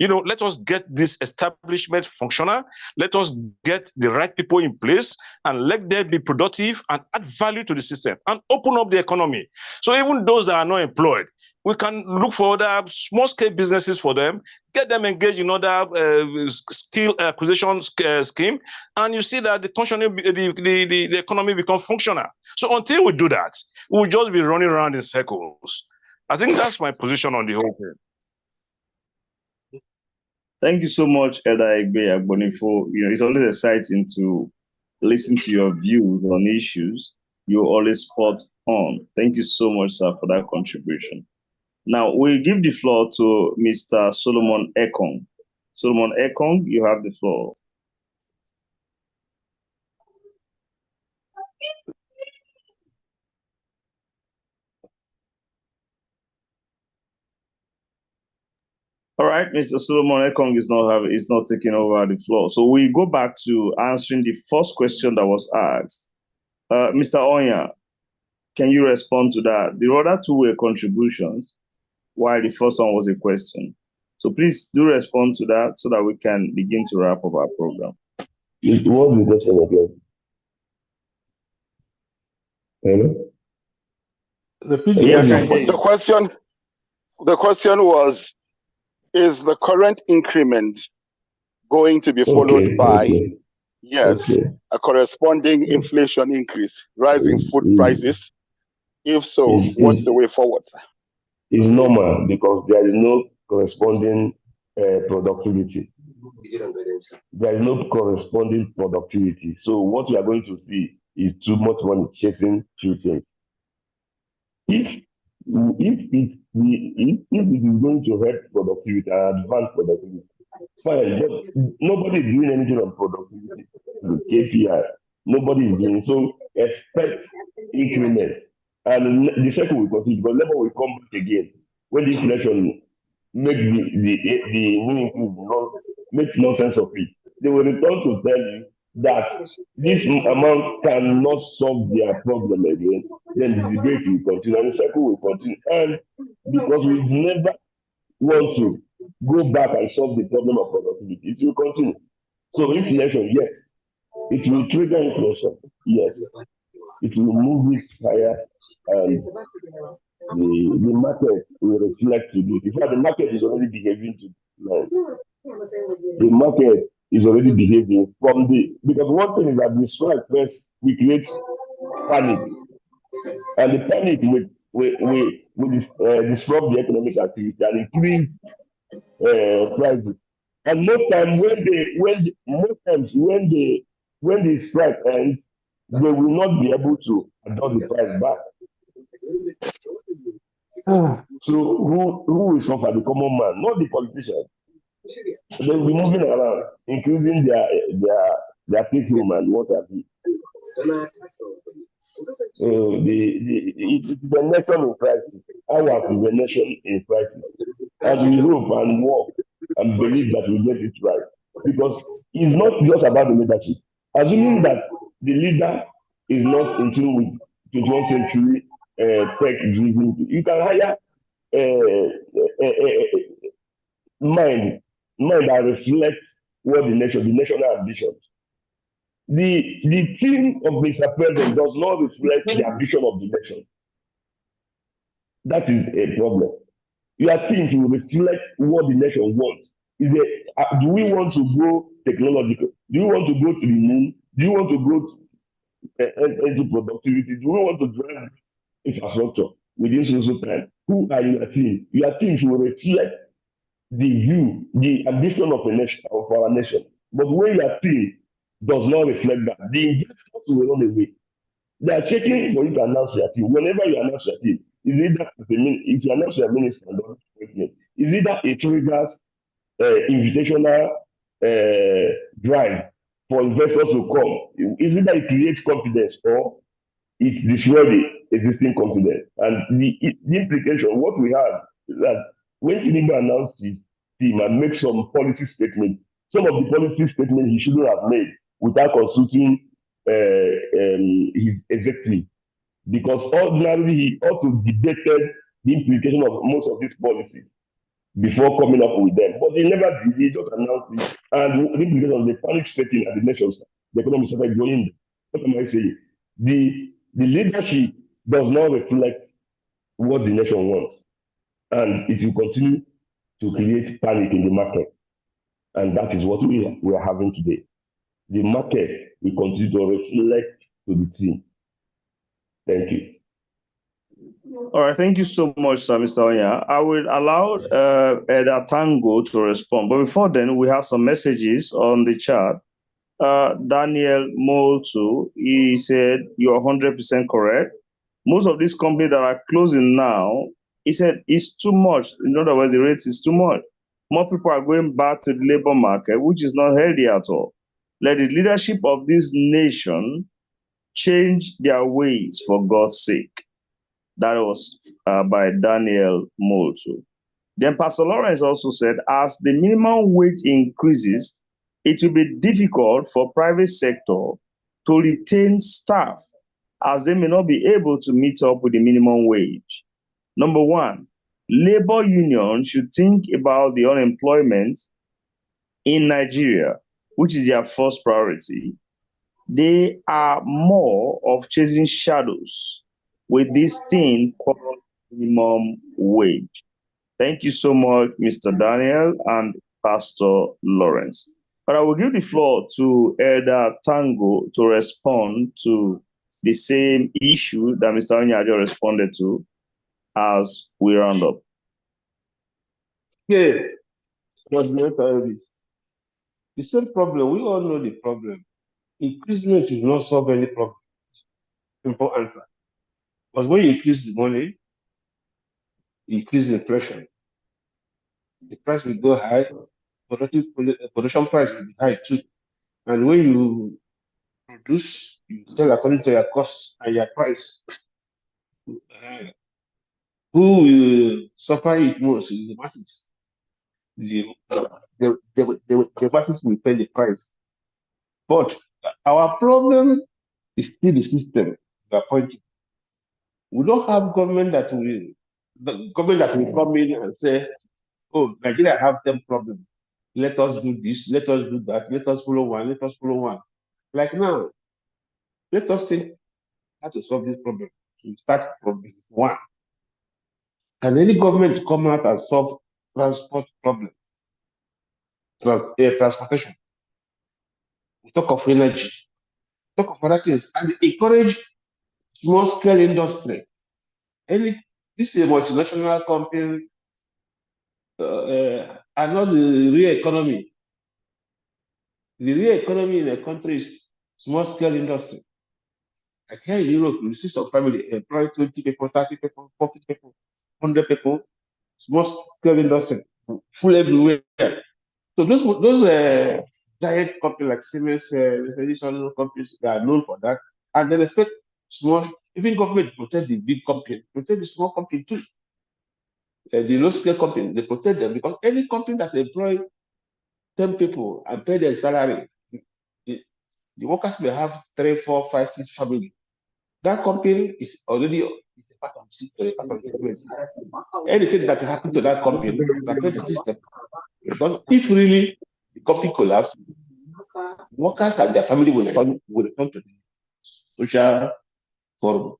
Let us get this establishment functional. Let us get the right people in place, and let them be productive and add value to the system and open up the economy. So even those that are not employed, we can look for other small-scale businesses for them, get them engaged in other skill acquisition scheme, and you see that the economy becomes functional. So until we do that, we'll just be running around in circles. I think that's my position on the whole thing. Thank you so much, Elder Egbe Agbonifo. It's always exciting to listen to your views on issues. You're always spot on. Thank you so much, sir, for that contribution. Now, we give the floor to Mr. Solomon Ekong. Solomon Ekong, you have the floor. All right, Mr. Solomon Ekong is not taking over the floor. So we go back to answering the first question that was asked. Mr. Onya, can you respond to that? The other two were contributions, while the first one was a question. So please do respond to that so that we can begin to wrap up our program. What was the question again? Hello? The question was, is the current increment going to be followed by a corresponding inflation increase, rising food prices? If so, what's the way forward? It's normal because there is no corresponding productivity. There is no corresponding productivity. So what we are going to see is too much money chasing two things. If it is going to help productivity and advance productivity, fine, but nobody is doing anything on productivity. KPI, nobody is doing. So expect increment. And the cycle will continue because labor will come back again when this election make the new increase make no sense of it. They will return to tell you that this amount cannot solve their problem again. Then the debate will continue and the cycle will continue. And because we never want to go back and solve the problem of productivity, it will continue. So inflation, yes, it will trigger inflation, yes, it will move it higher, and the market will reflect to it. In fact, the market is already behaving to the market is already behaving because one thing is that the strike first we create panic, and the panic will disrupt the economic activity and increase prices. And most times when the strike ends, they will not be able to adjust the price back. So who will suffer? The common man, not the politicians. They will be moving around, increasing their take home and what have you. It's the nation in crisis. Ours is the nation in crisis. And we hope and work and believe that we get it right. Because it's not just about the leadership. Assuming that the leader is not in tune with 21st century tech driven, you can hire mind that reflects what the national ambitions. The team of Mr. President does not reflect the ambition of the nation. That is a problem. Your team will reflect what the nation wants. Do we want to go technological? Do we want to go to the moon? Do you want to go into productivity? Do we want to drive infrastructure within social time? Who are your team? Your team will reflect the view, the ambition of our nation. But when your team does not reflect that, the investors will run away. They are checking for you to announce your team. Whenever you announce your team, if you announce your minister, is either it triggers invitational drive for investors to come. Is either it creates confidence or it destroys the existing confidence. And the implication, what we have is that when Tinubu announced his team and makes some policy statement, some of the policy statements he shouldn't have made without consulting his executive, because ordinarily he ought to debated the implication of most of these policies before coming up with them. But he never did. He just announced it, and the implication of the panic setting at the nation, the economy started going. What am I saying? The leadership does not reflect what the nation wants, and it will continue to create panic in the market, and that is what we are having today. The market will continue to reflect to the team. Thank you. All right, thank you so much, sir, Mr. Onya. I will allow Eda Tango to respond, but before then, we have some messages on the chat. Daniel Molto, he said, you are 100% correct. Most of these companies that are closing now, he said, it's too much. In other words, the rate is too much. More people are going back to the labor market, which is not healthy at all. Let the leadership of this nation change their ways for God's sake. That was by Daniel Molto. Then Pastor Lawrence also said, as the minimum wage increases, it will be difficult for private sector to retain staff as they may not be able to meet up with the minimum wage. Number one, labor unions should think about the unemployment in Nigeria, which is their first priority. They are more of chasing shadows with this thing called minimum wage. Thank you so much, Mr. Daniel and Pastor Lawrence. But I will give the floor to Elder Tango to respond to the same issue that Mr. Onyajo responded to as we round up. Yeah, the same problem. We all know the problem. Increasement will not solve any problem. Simple answer. But when you increase the money, you increase the inflation. The price will go high. Production price will be high too. And when you produce, you sell according to your cost and your price. Who will suffer it most is the masses. The masses will pay the price. But our problem is still the system. We don't have government that will come in and say, oh, Nigeria have 10 problems. Let us do this, let us do that, let us follow one, let us follow one. Like now, let us think how to solve this problem. We start from this one. Can any government come out and solve transport problem? Transportation. We talk of energy, talk of other things, and encourage small scale industry. This is a multinational company and not the real economy. The real economy in a country is small scale industry. Like here in Europe, you see some family employ 20 people, 30 people, 40 people, 100 people, small scale industry, full everywhere. So those giant companies like Siemens, traditional companies, they are known for that, and they respect small. Even government protect the big company, protect the small company too. The low scale company, they protect them because any company that employ 10 people and pay their salary, the workers may have 3, 4, 5, 6 families. That company is already a part of the system, a part of the system. Anything that happens to that company affects the system. Because if really the company collapses, workers and their family will return to the social forum,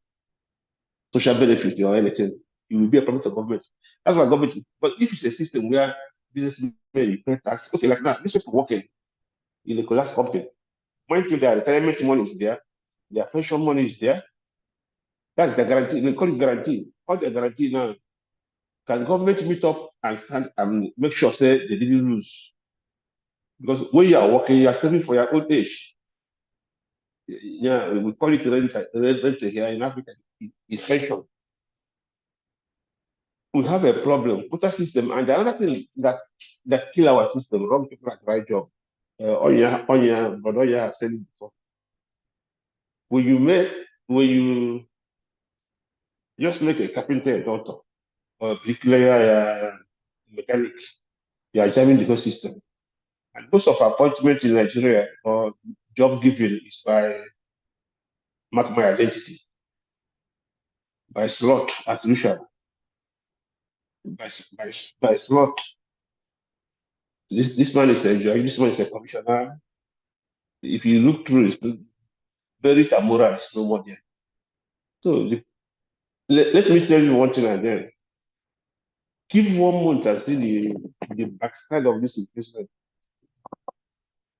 social benefit or anything. It will be a problem to government. That's why government. But if it's a system where businessmen pay tax, okay, like that, this people working in a collapsed company. Mind you, their retirement money is there, their pension money is there. That's the guarantee. They call it guarantee. All the guarantee now. Can government meet up and stand and make sure say they didn't lose? Because when you are working, you are saving for your old age. Yeah, we call it rent here in Africa. It's pension. We have a problem. Quota system, and the other thing that kill our system, wrong people at the right job. But I've said it before. When you just make a carpenter a doctor, or a bricklayer, mechanic, you are jamming the whole system. And most of our appointments in Nigeria or job giving is by mark my identity, by slot as usual, by slot. This man is a judge, this man is a commissioner. If you look through it, very moral is no more there. So let me tell you one thing again. Give 1 month and see the backside of this investment.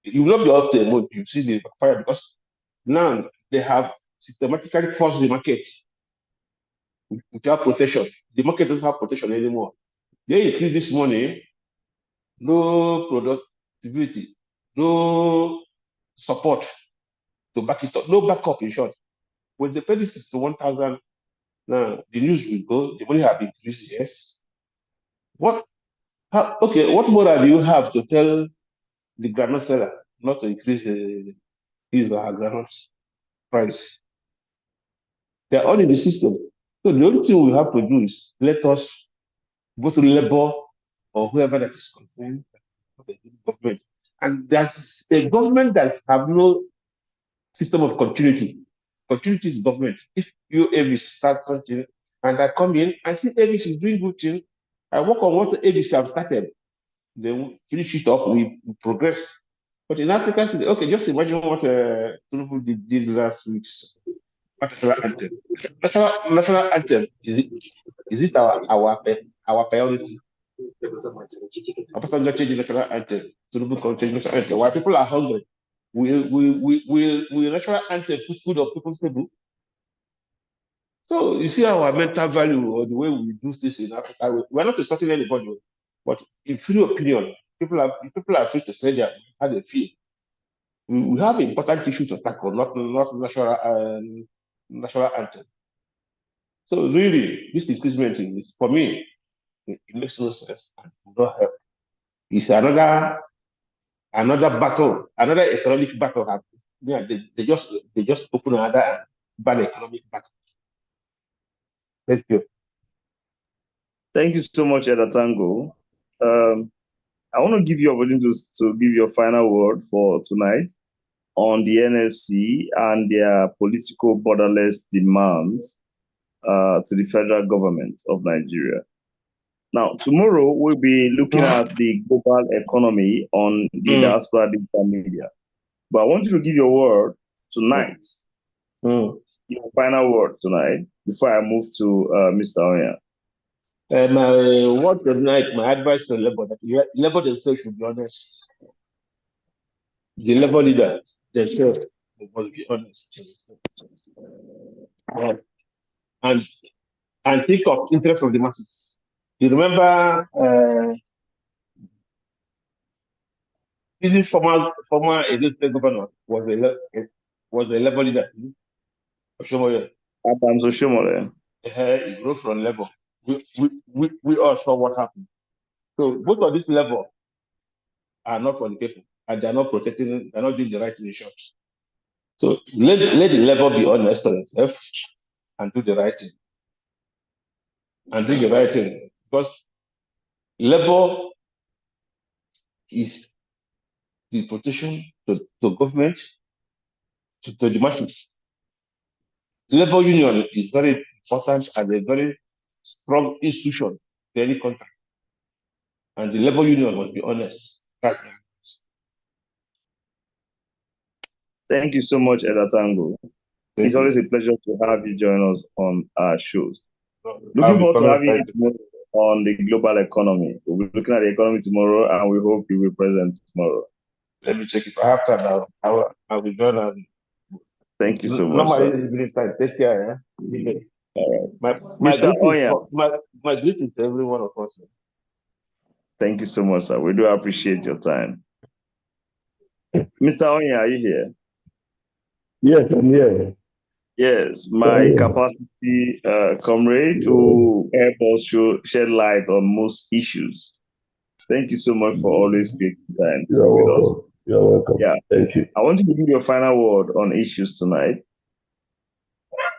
You will not be up to a month, you see the fire because now they have systematically forced the market without protection. The market doesn't have protection anymore. They increase this money, no productivity, no support to back it up. No backup, in short. When they pay this 61,000, now the news will go, the money have increased, yes. What what moral do you have to tell the granite seller not to increase his or her granite price? They're all in the system. So the only thing we have to do is let us go to labor or whoever that is concerned, government. And there's a government that have no system of continuity. Continuity is government. If you Avis start something and I come in, I see Avis is doing good thing, I work on what Avis have started. Then finish it up, we progress. But in Africa, okay, just imagine what Tinubu did last week's national anthem. National anthem, is it our priority? After changing national anthem, Tinubu change national anthem. While people are hungry, will national anthem put food on people's table? So you see our mental value or the way we do this in Africa. We're not insulting anybody, but in free opinion, people are free to say how they feel. We have important issues to tackle, not national anthem. So really, this increasement is, for me, it makes no sense and will not help. It's another battle, another economic battle. Yeah, they just open another bad economic battle. Thank you. Thank you so much, Edatango. I want to give you opportunity to give your final word for tonight on the NLC and their political borderless demands to the federal government of Nigeria. Now, tomorrow we'll be looking at the global economy on the diaspora digital media. But I want you to give your word tonight, your final word tonight, before I move to Mr. Onya. My word tonight, my advice to Labour, that Labour themselves should be honest. The Labour leaders themselves must be honest. And think of interest of the masses. You remember this former Edo State governor was a Labour leader. Oshomole. Adams Oshomole. He wrote from Labour. We all saw what happened. So both of these Labour are not for the people, and they're not protecting, they're not doing the right thing in short. So let the Labour be honest to themselves and do the right thing. And do the right thing. Because Labour is the protection to government, to the masses. Labour union is very important and a very strong institution to any country. And the Labour union must be honest. Thank you so much, Edatango. It's always a pleasure to have you join us on our shows. Looking forward to having you tomorrow on the global economy. We'll be looking at the economy tomorrow, and we hope you will be present tomorrow. Let me check if I have time. I will join. Thank you so much. Take care. Yeah? All right. My greetings to every one of us. Thank you so much, sir. We do appreciate your time. Mr. Onya, are you here? Yes, I'm here. Yes, my capacity comrade who help us shed light on most issues. Thank you so much for always taking time with us. You're welcome. Yeah, thank you. I want you to give your final word on issues tonight.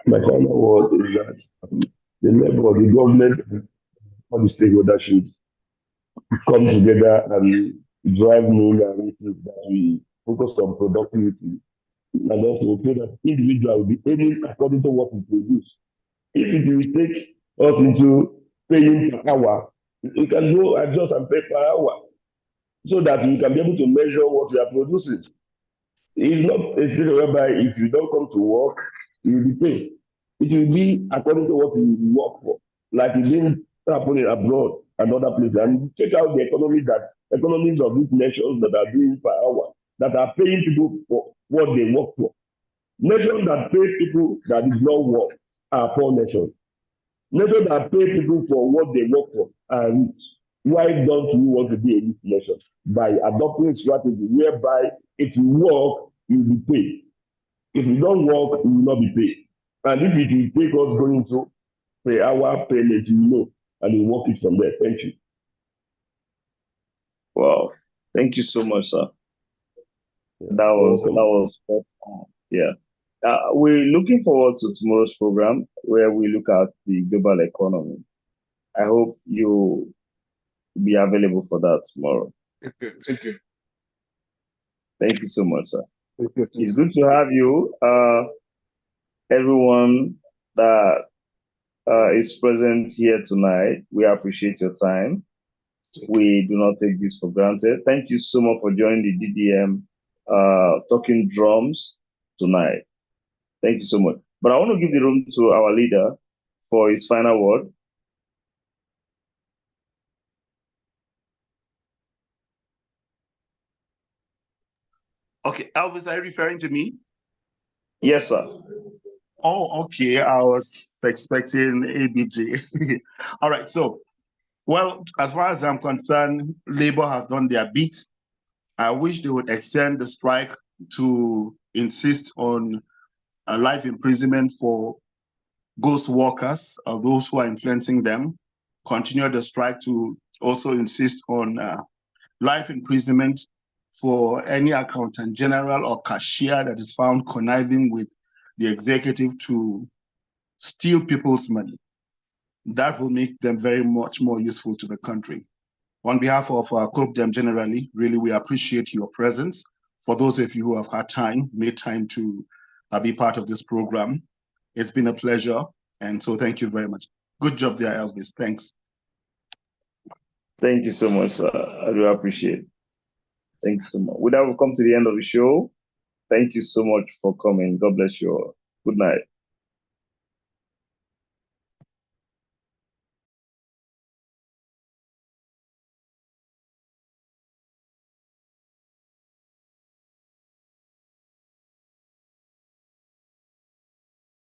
My final word is that the level of the government, all the stakeholders should come together and drive new narratives that we focus on productivity. And also so that individual will be aiming according to what we produce. If it will take us into paying per hour, we can go adjust and pay per hour so that we can be able to measure what we are producing. It's not a situation whereby if you don't come to work, you will be paid. It will be according to what you work for, like it didn't happen abroad and other places. And check out the economies of these nations that are doing per hour, that are paying people for what they work for. Nations that pay people that did not work are poor nations. Nations that pay people for what they work for are rich. Why don't we want to be a rich nation? By adopting a strategy whereby it will work you will be paid. If you don't work, you will not be paid. And if it will take us going to per hour payment, you know, and you work it from there. Thank you. Wow. Thank you so much, sir. Yeah, That was welcome. yeah. We're looking forward to tomorrow's program where we look at the global economy. I hope you be available for that tomorrow. Thank you. Thank you. Thank you so much, sir. Thank you. It's good to have you. Everyone that is present here tonight, we appreciate your time. We do not take this for granted. Thank you so much for joining the DDM Talking Drums tonight. Thank you so much. But I want to give the room to our leader for his final word. Okay, Elvis, are you referring to me? Yes, sir. Oh, okay. I was expecting ABJ. All right. So, well, as far as I'm concerned, Labour has done their bit. I wish they would extend the strike to insist on a life imprisonment for ghost workers or those who are influencing them. Continue the strike to also insist on life imprisonment for any accountant general or cashier that is found conniving with the executive to steal people's money. That will make them very much more useful to the country. On behalf of COPDEM generally, really, we appreciate your presence. For those of you who have had time, made time to be part of this program, it's been a pleasure. And so thank you very much. Good job there, Elvis. Thanks. Thank you so much, sir. I do appreciate it. Thank you so much. With that, we've come to the end of the show. Thank you so much for coming. God bless you all. Good night.